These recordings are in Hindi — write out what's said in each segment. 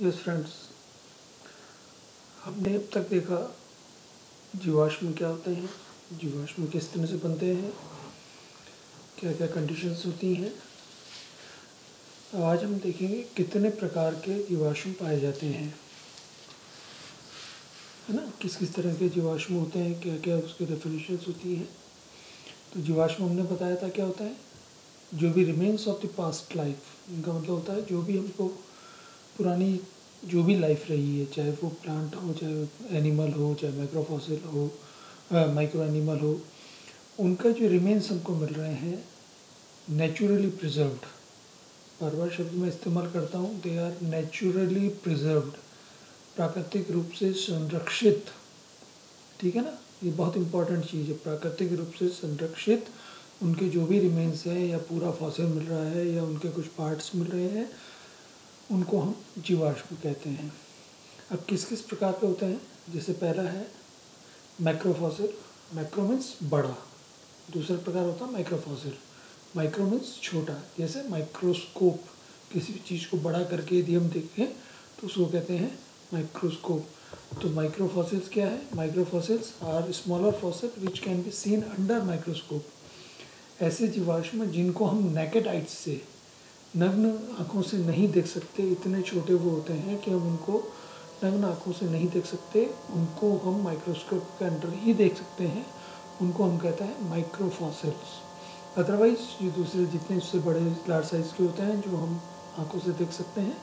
यस फ्रेंड्स, हमने अब तक देखा जीवाश्म क्या होते हैं, जीवाश्म किस तरह से बनते हैं, क्या क्या कंडीशंस होती हैं। अब आज हम देखेंगे कितने प्रकार के जीवाश्म पाए जाते हैं, है ना। किस किस तरह के जीवाश्म होते हैं, क्या क्या उसकी डेफिनेशंस होती हैं। तो जीवाश्म हमने बताया था क्या होता है, जो भी remains of the past life. इनका मतलब होता है जो भी हमको पुरानी जो भी लाइफ रही है, चाहे वो प्लांट हो, चाहे एनिमल हो, चाहे माइक्रोफॉसिल हो, माइक्रो एनिमल हो, उनका जो रिमेन्स हमको मिल रहे हैं नेचुरली प्रिजर्व्ड। बार बार शब्द मैं इस्तेमाल करता हूँ, दे आर नेचुरली प्रिजर्व्ड, प्राकृतिक रूप से संरक्षित। ठीक है ना, ये बहुत इंपॉर्टेंट चीज़ है, प्राकृतिक रूप से संरक्षित। उनके जो भी रिमेन्स हैं या पूरा फॉसिल मिल रहा है या उनके कुछ पार्ट्स मिल रहे हैं, उनको हम जीवाश्म कहते हैं। अब किस किस प्रकार के होते हैं, जैसे पहला है मैक्रोफॉसिल। मैक्रो मीन्स बड़ा। दूसरा प्रकार होता है माइक्रोफॉसिल। माइक्रो मीन्स छोटा, जैसे माइक्रोस्कोप, किसी भी चीज़ को बड़ा करके यदि हम देखें तो उसको कहते हैं माइक्रोस्कोप। तो माइक्रोफॉसिल्स क्या है, microfossils are smaller fossil which can be seen under microscope. ऐसे जीवाश्म जिनको हम नेकेड आइज से, नग्न आँखों से नहीं देख सकते, इतने छोटे वो होते हैं कि हम उनको नग्न आँखों से नहीं देख सकते, उनको हम माइक्रोस्कोप के अंडर ही देख सकते हैं, उनको हम कहते हैं माइक्रोफॉसिल्स। अदरवाइज ये दूसरे जितने उससे बड़े लार्ज साइज़ के होते हैं जो हम आँखों से देख सकते हैं,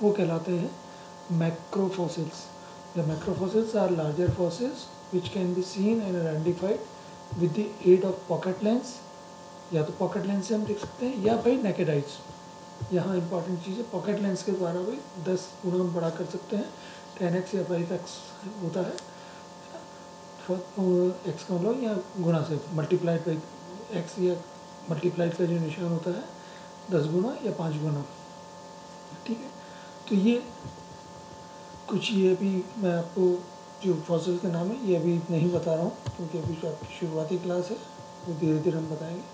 वो कहलाते हैं macrofossils. The macrofossils are larger fossils which can be seen and identified with the aid of pocket lens. या तो पॉकेट लेंस से हम देख सकते हैं या भाई नेकेड आइज। यहाँ इंपॉर्टेंट चीज़ है, पॉकेट लेंस के द्वारा भी 10 गुना हम बड़ा कर सकते हैं, 10x या 5x होता है, एक्स का मतलब या गुना से मल्टीप्लाइड बाई एक्स, या मल्टीप्लाइड का जो निशान होता है 10 गुना या 5 गुना। ठीक है, तो ये कुछ, ये अभी मैं आपको जो फॉसिल के नाम है ये अभी नहीं बता रहा हूँ क्योंकि अभी जो आपकी शुरुआती क्लास है वो धीरे धीरे हम बताएंगे।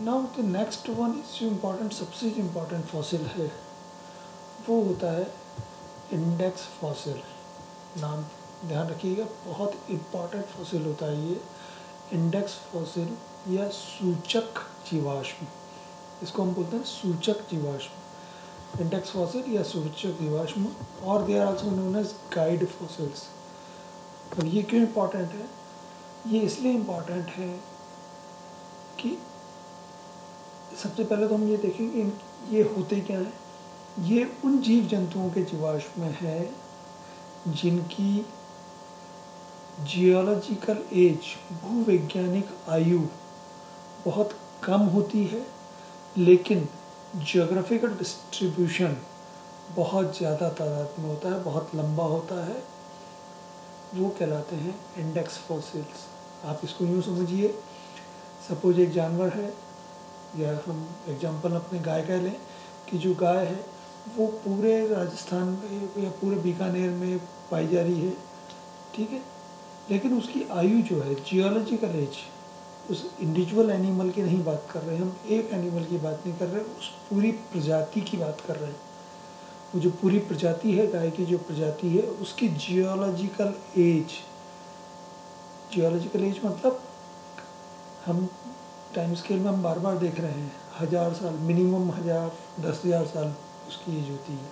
Now the next one is जो इम्पॉर्टेंट, सबसे जो इम्पॉर्टेंट फॉसिल है वो होता है इंडेक्स फॉसिल। नाम ध्यान रखिएगा, बहुत इम्पॉर्टेंट फॉसिल होता है ये इंडेक्स फॉसिल या सूचक जीवाश्म। इसको हम बोलते हैं सूचक जीवाश्म, इंडेक्स फॉसिल या सूचक जीवाश्म, और they are also known as guide fossils. अब ये क्यों इम्पॉर्टेंट है, ये इसलिए इम्पॉर्टेंट है कि सबसे पहले तो हम ये देखेंगे ये होते क्या है। ये उन जीव जंतुओं के जीवाश्म है जिनकी जियोलॉजिकल एज, भूवैज्ञानिक आयु बहुत कम होती है, लेकिन जियोग्राफिकल डिस्ट्रीब्यूशन बहुत ज़्यादा तादाद में होता है, बहुत लंबा होता है, वो कहलाते हैं इंडेक्स फॉसिल्स। आप इसको यूँ समझिए, सपोज एक जानवर है, या हम एग्जांपल अपने गाय का लें कि जो गाय है वो पूरे राजस्थान में या पूरे बीकानेर में पाई जा रही है, ठीक है, लेकिन उसकी आयु जो है, जियोलॉजिकल एज, उस इंडिविजुअल एनिमल की नहीं बात कर रहे हैं हम, एक एनिमल की बात नहीं कर रहे, उस पूरी प्रजाति की बात कर रहे हैं। वो जो पूरी प्रजाति है, गाय की जो प्रजाति है, उसकी जियोलॉजिकल एज मतलब हम टाइम स्केल में हम बार बार देख रहे हैं 1000 साल, मिनिमम 1000, 10,000 साल उसकी एज होती है।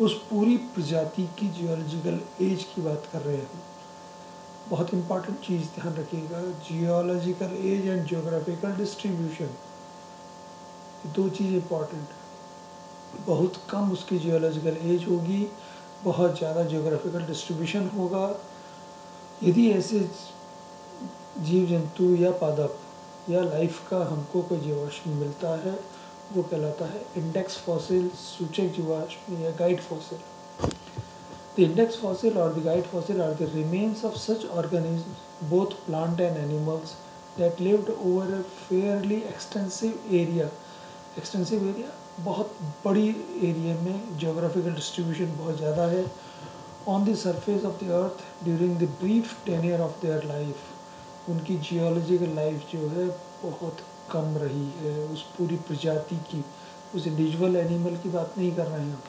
उस पूरी प्रजाति की जियोलॉजिकल एज की बात कर रहे हैं। बहुत इंपॉर्टेंट चीज़ ध्यान रखिएगा, geological age and geographical distribution, दो चीज़ इंपॉर्टेंट। बहुत कम उसकी जियोलॉजिकल एज होगी, बहुत ज़्यादा जियोग्राफिकल डिस्ट्रीब्यूशन होगा। यदि ऐसे जीव जंतु या पादप या लाइफ का हमको कोई जीवाश्म मिलता है, वो कहलाता है इंडेक्स फॉसिल, सूचक जीवाश्म या guide fossil. The index fossil or the guide fossil are the remains of such organisms, both plant and animals, that lived over a fairly extensive area. Extensive area, बहुत बड़ी एरिया में geographical distribution बहुत ज़्यादा है, on the surface of the earth during the brief tenure of their life. उनकी geological life जो है बहुत कम रही है, उस पूरी प्रजाति की, उस इंडिविजुअल एनिमल की बात नहीं कर रहे हैं,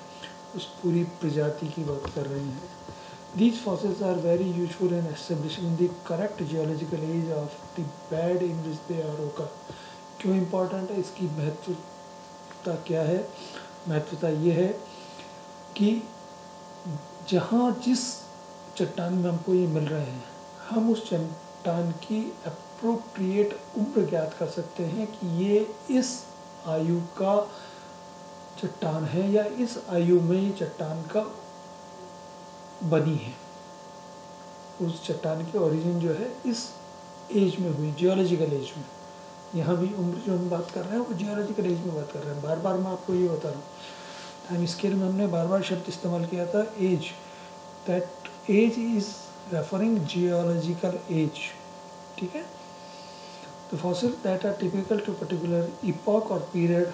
उस पूरी प्रजाति की बात कर रहे हैं। These fossils are very useful in establishing the correct geological age of the bed in which they are occur. क्यों इम्पोर्टेंट है, इसकी महत्वता क्या है? महत्वता ये है कि जहाँ जिस चट्टान में हमको ये मिल रहे हैं, हम उस चट्टान की अप्रोप्रिएट उम्र ज्ञात कर सकते हैं कि ये इस आयु का चट्टान है या इस आयु में ये चट्टान का बनी है। उस चट्टान की ओरिजिन जो है इस एज में हुई, जियोलॉजिकल एज में। यहाँ भी उम्र जो हम बात कर रहे हैं वो जियोलॉजिकल एज में बात कर रहे हैं। बार बार मैं आपको ये बता रहा हूँ, टाइम स्केल में हमने बार बार शब्द इस्तेमाल किया था age, that age is referring geological age, ठीक है। The fossil that are typical to particular epoch और period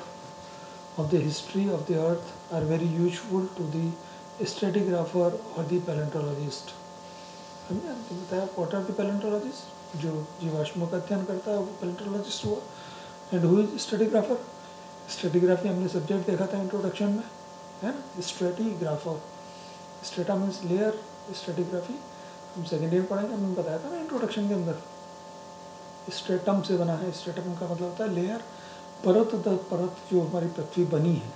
of the history of the earth are very useful to the stratigrapher or the paleontologist. हमने आपको बताया what are the paleontologists, जो जीवाश्मों का अध्ययन करता है वो paleontologist हुआ। and who is stratigrapher? Stratigraphy हमने सब्जेक्ट देखा था इंट्रोडक्शन में, है ना। स्ट्रेटिग्राफर, स्ट्रेटा मीन्स लेयर, स्ट्रेटिग्राफी हम सेकेंड ईयर पढ़ेंगे, हमने बताया था ना इंट्रोडक्शन के अंदर। स्ट्रेटम से बना है, स्ट्रेटम का मतलब होता है लेयर, परत दर परत जो हमारी पृथ्वी बनी है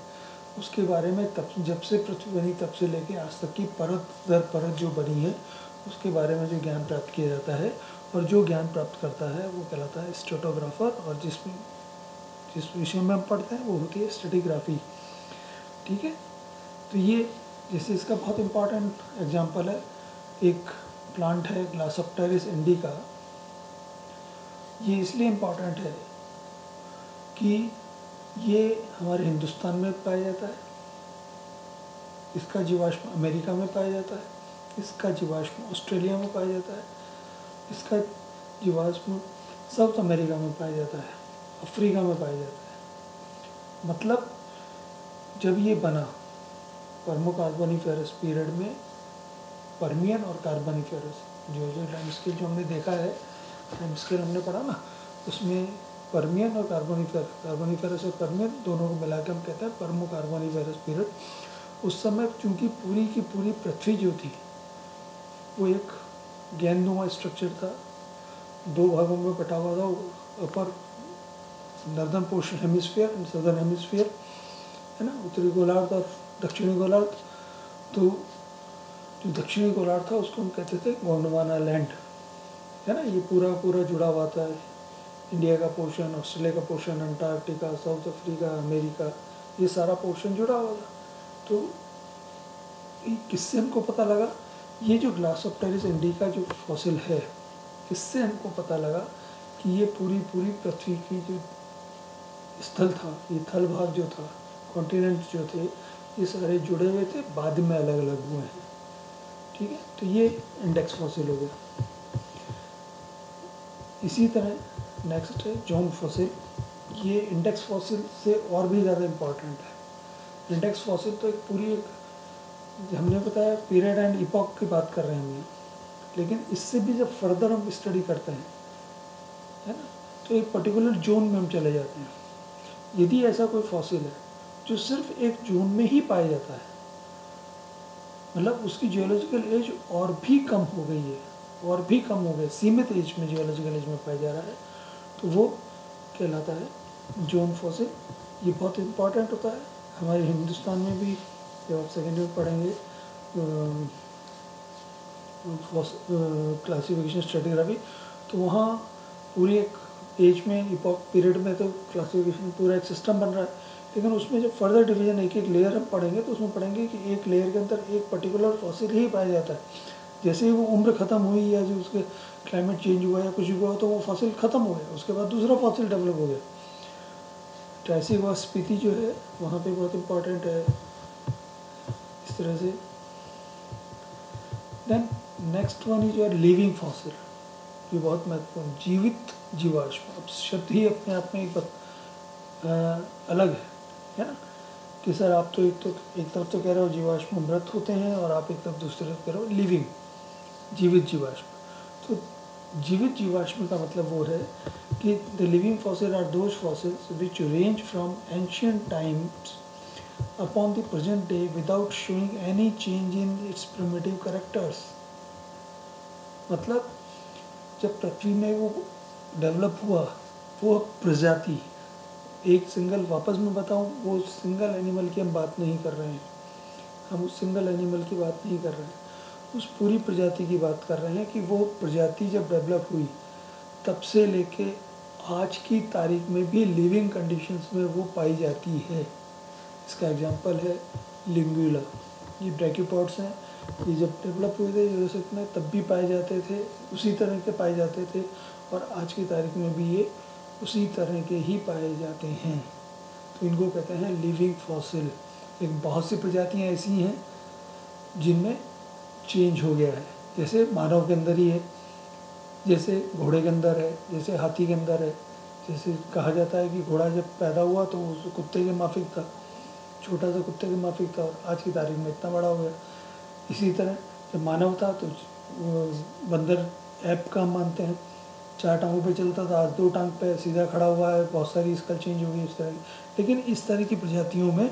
उसके बारे में, तब जब से पृथ्वी बनी तब से लेके आज तक की परत दर परत जो बनी है उसके बारे में जो ज्ञान प्राप्त किया जाता है, और जो ज्ञान प्राप्त करता है वो कहलाता है स्ट्रेटोग्राफर, और जिस विषय में हम पढ़ते हैं वो होती है स्ट्रेटिग्राफी, ठीक है। तो ये जैसे इसका बहुत इम्पॉर्टेंट एग्जाम्पल है, एक प्लांट है ग्लासोप्टेरिस इंडिका। ये इसलिए इम्पॉर्टेंट है कि ये हमारे हिंदुस्तान में पाया जाता है, इसका जीवाश्म अमेरिका में पाया जाता है, इसका जीवाश्म ऑस्ट्रेलिया में पाया जाता है, इसका जीवाश्म साउथ अमेरिका में पाया जाता है, अफ्रीका में पाया जाता है। मतलब जब ये बना पर्मो कार्बोनिफेरस पीरियड में, पर्मियन और कार्बोनिफेरस जो टाइम स्केल जो हमने देखा है, टाइम स्केल हमने पढ़ा ना, उसमें पर्मियन और कार्बोनिफेरस और पर्मियन दोनों को मिला के हम कहते हैं पर्मो कार्बोनिफेरस पीरियड। उस समय चूँकि पूरी की पूरी पृथ्वी जो थी वो एक गेंदनुमा स्ट्रक्चर था, दो भागों में बटा हुआ था, upper northern portion hemisphere and southern hemisphere, है ना, उत्तरी गोलार्ध और दक्षिणी गोलार्ध। तो जो दक्षिणी गोलार्ध था उसको हम कहते थे गोंडवाना लैंड, है ना। ये पूरा जुड़ा हुआ था, इंडिया का पोर्शन, ऑस्ट्रेलिया का portion, Antarctica, south Africa, America, ये सारा पोर्शन जुड़ा हुआ था। तो किससे हमको पता लगा, ये जो ग्लासोप्टेरिस इंडिका जो फॉसिल है, इससे हमको पता लगा कि ये पूरी पृथ्वी की जो स्थल था, ये थल भाग जो था, कॉन्टिनेंट जो थे, ये सारे जुड़े हुए थे, बाद में अलग अलग हुए हैं, ठीक है। तो ये इंडेक्स फॉसिल हो गया। इसी तरह नेक्स्ट है जॉन फॉसिल। ये इंडेक्स फॉसिल से और भी ज़्यादा इम्पॉर्टेंट है। इंडेक्स फॉसिल तो एक पूरी हमने बताया पीरियड एंड इपॉक की बात कर रहे हैं हम, लेकिन इससे भी जब फर्दर हम स्टडी करते हैं, है ना, तो एक पर्टिकुलर जोन में हम चले जाते हैं। यदि ऐसा कोई फॉसिल है जो सिर्फ एक जोन में ही पाया जाता है, मतलब उसकी जियोलॉजिकल एज और भी कम हो गई है, और भी कम हो गए, सीमित एज में जियोलॉजिकल एज में पाया जा रहा है, तो वो कहलाता है जोन फॉसिल। ये बहुत इम्पॉर्टेंट होता है हमारे हिंदुस्तान में भी। जब आप सेकेंड ईयर पढ़ेंगे क्लासिफिकेशन स्ट्रेटिग्राफी, तो वहाँ पूरी एक एज में, इपॉक पीरियड में तो क्लासिफिकेशन पूरा एक सिस्टम बन रहा है, लेकिन उसमें जब फर्दर डिवीजन एक एक लेयर हम पढ़ेंगे तो उसमें पढ़ेंगे कि एक लेयर के अंदर एक पर्टिकुलर फॉसिल ही पाया जाता है। जैसे ही वो उम्र ख़त्म हुई या जो उसके क्लाइमेट चेंज हुआ या कुछ हुआ तो वो फॉसिल ख़त्म हो गया, उसके बाद दूसरा फॉसिल डेवलप हो गया। ट्राइसी व स्पीति जो है वहाँ पे बहुत इम्पॉर्टेंट है इस तरह से। Then next one is your living fossil. ये बहुत महत्वपूर्ण, जीवित जीवाश्म। अब शब्द ही अपने आप में एक अलग है ना, कि सर आप तो एक तरफ तो कह रहे हो जीवाश्म मृत होते हैं, और आप एक तरफ दूसरी तरफ कह रहे हो लिविंग, जीवित जीवाश्म। तो जीवित जीवाश्म का मतलब वो है कि the living fossil are those fossils which range from ancient times upon the present day without showing any change in its primitive characters। मतलब जब पृथ्वी में वो डेवलप हुआ, वो प्रजाति एक सिंगल, वापस मैं बताऊं, वो सिंगल एनिमल की हम बात नहीं कर रहे हैं, हम उस सिंगल एनिमल की बात नहीं कर रहे हैं, उस पूरी प्रजाति की बात कर रहे हैं कि वो प्रजाति जब डेवलप हुई तब से लेके आज की तारीख में भी लिविंग कंडीशंस में वो पाई जाती है। इसका एग्जांपल है लिंगुला। ये ब्रैकियोपॉड्स हैं, ये जब डेवलप हुए थे यूरोसिक में तब भी पाए जाते थे, उसी तरह के पाए जाते थे, और आज की तारीख में भी ये उसी तरह के ही पाए जाते हैं। तो इनको कहते हैं लिविंग फॉसिल। लेकिन बहुत सी प्रजातियाँ ऐसी हैं जिनमें चेंज हो गया है, जैसे मानव के अंदर ही है, जैसे घोड़े के अंदर है, जैसे हाथी के अंदर है। जैसे कहा जाता है कि घोड़ा जब पैदा हुआ तो उस कुत्ते के माफिक था, छोटा सा कुत्ते के माफिक था, और आज की तारीख में इतना बड़ा हो गया। इसी तरह जब मानव था तो बंदर ऐप का हम मानते हैं, 4 टांगों पे चलता था, आज 2 टांग पे सीधा खड़ा हुआ है, बहुत सारी स्कल चेंज हो गई इस तरह की। लेकिन इस तरह की प्रजातियों में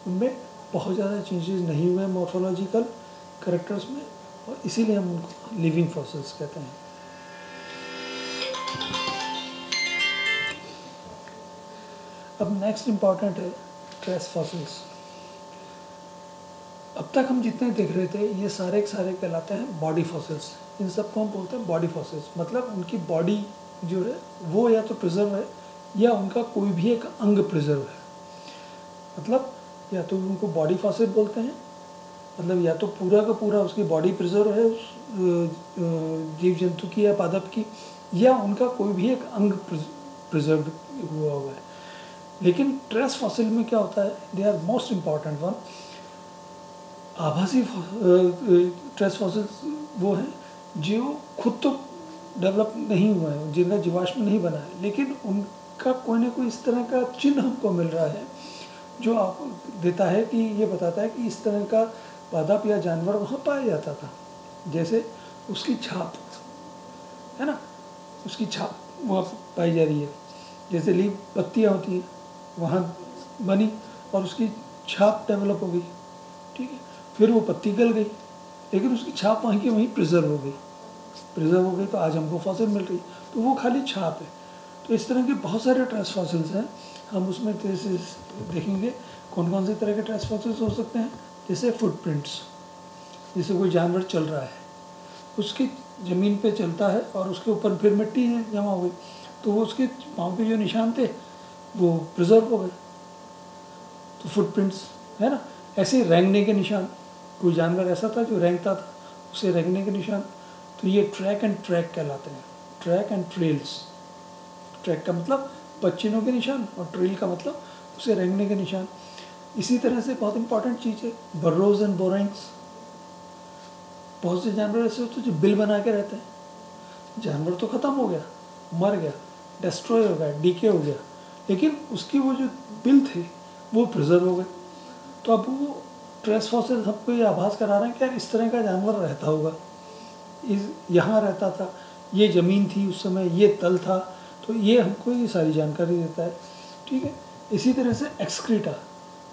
उनमें बहुत ज़्यादा चेंजेस नहीं हुए मॉर्फोलॉजिकल करेक्टर्स में, और इसीलिए हम उनको लिविंग फॉसिल्स कहते हैं। अब नेक्स्ट इम्पॉर्टेंट है ट्रेस फॉसिल्स। अब तक हम जितने देख रहे थे ये सारे के सारे कहलाते हैं बॉडी फॉसिल्स। इन सबको हम बोलते हैं बॉडी फॉसिल्स, मतलब उनकी बॉडी जो है वो या तो प्रिजर्व है या उनका कोई भी एक अंग प्रिजर्व है। मतलब या तो उनको बॉडी फॉसिल बोलते हैं, मतलब या तो पूरा का पूरा उसकी बॉडी प्रिजर्व है उस जीव जंतु की या पादप की, या उनका कोई भी एक अंग प्रिजर्व हुआ हुआ है। लेकिन ट्रेस फॉसिल में क्या होता है, they are most important one. आभासी ट्रेस फॉसिल्स वो हैं जो खुद तो डेवलप नहीं हुआ है, जिनका जीवाश्म नहीं बना है, लेकिन उनका कोई ना कोई इस तरह का चिन्ह हमको मिल रहा है जो आप देता है कि ये बताता है कि इस तरह का पादप या जानवर वहाँ पाया जाता था। जैसे उसकी छाप है ना, उसकी छाप वहाँ पाई जा रही है। जैसे लीफ पत्तियाँ होती हैं वहाँ बनी और उसकी छाप डेवलप हो गई, ठीक है, फिर वो पत्ती गल गई, लेकिन उसकी छाप वहीं की वहीं प्रिजर्व हो गई, तो आज हमको फॉसिल मिल रही, तो वो खाली छाप है। तो इस तरह के बहुत सारे ट्रेस फॉसिल्स हैं, हम उसमें देखेंगे कौन कौन से तरह के ट्रेस फॉसिल्स हो सकते हैं। जैसे फुटप्रिंट्स, जैसे कोई जानवर चल रहा है, उसकी ज़मीन पे चलता है और उसके ऊपर फिर मिट्टी है जमा हो गई, तो वो उसके पाँव के जो निशान थे वो प्रिजर्व हो गए, तो फुटप्रिंट्स है ना। ऐसे रेंगने के निशान, कोई जानवर ऐसा था जो रेंगता था, उसे रेंगने के निशान, तो ये ट्रैक एंड ट्रैक कहलाते हैं, ट्रैक एंड ट्रेल्स। ट्रैक का मतलब पच्चीनों के निशान और ट्रेल का मतलब उसे रेंगने के निशान। इसी तरह से बहुत इंपॉर्टेंट चीज़ है बर्रोज एंड बोरेंग्स। बहुत से जानवर ऐसे होते हैं जो बिल बना के रहते हैं। जानवर तो ख़त्म हो गया, मर गया, डिस्ट्रॉय हो गया, डीके हो गया, लेकिन उसकी वो जो बिल थे वो प्रिजर्व हो गए। तो अब वो ट्रेस फॉसिल सबको ये आभास करा रहे हैं कि यार इस तरह का जानवर रहता होगा, यहाँ रहता था, ये ज़मीन थी उस समय, ये तल था, तो ये हमको ये सारी जानकारी देता है, ठीक है। इसी तरह से एक्सक्रीटा,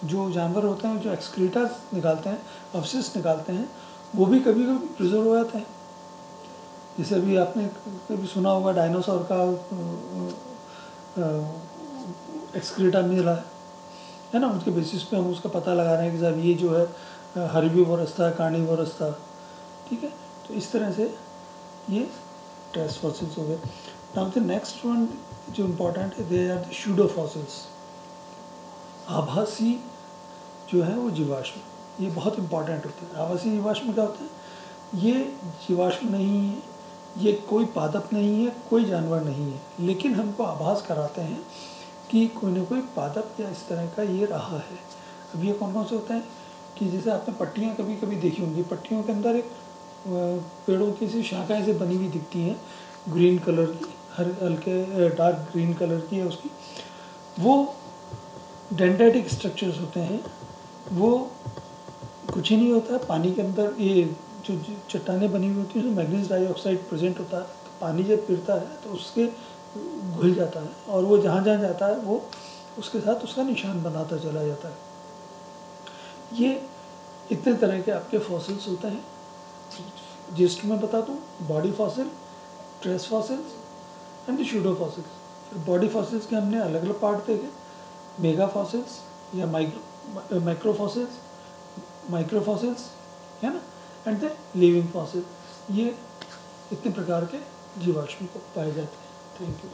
जो जानवर होते हैं जो एक्सक्रीटा निकालते हैं, अवशिष्ट निकालते हैं, वो भी कभी कभी प्रिजर्व हो जाते हैं। जैसे अभी आपने कभी सुना होगा डायनासोर का एक्सक्रीटा मिला है ना, उसके बेसिस पे हम उसका पता लगा रहे हैं कि साहब ये जो है हर्बीवोरस था, कार्निवोरस था, ठीक है। तो इस तरह से ये ट्रेस फॉसिल्स हो गए। नाउ द नेक्स्ट वन जो इम्पोर्टेंट है, they are the pseudo fossils. आभासी जो है वो जीवाश्म, ये बहुत इंपॉर्टेंट होते हैं। आभासी जीवाश्म क्या होता है, ये जीवाश्म नहीं है, ये कोई पादप नहीं है, कोई जानवर नहीं है, लेकिन हमको आभास कराते हैं कि कोई ना कोई पादप या इस तरह का ये रहा है। अब ये कौन कौन से होते हैं कि जैसे आपने पट्टियाँ कभी कभी देखी होंगी, पट्टियों के अंदर एक पेड़ों की सी शाखाएँ से बनी हुई दिखती हैं, ग्रीन कलर की, हल्के डार्क ग्रीन कलर की है उसकी, वो डेंड्राइटिक स्ट्रक्चर्स होते हैं। वो कुछ ही नहीं होता है, पानी के अंदर ये जो चट्टानें बनी हुई होती हैं उसमें मैग्नीज डाइऑक्साइड प्रेजेंट होता है, तो पानी जब गिरता है तो उसके घुल जाता है और वो जहाँ जहाँ जाता है वो उसके साथ उसका निशान बनाता चला जाता है। ये इतने तरह के आपके फॉसिल्स होते हैं। जिस्ट में बता दूँ, body fossil, trace fossils and the pseudo fossils. फिर बॉडी फॉसिल्स के हमने अलग अलग पार्ट देखे, मेगा फॉसिल्स या माइक्रो फॉसिल्स है ना, एंड द लिविंग फॉसिल। ये इतने प्रकार के जीवाश्म को पाए जाते हैं। Thank you.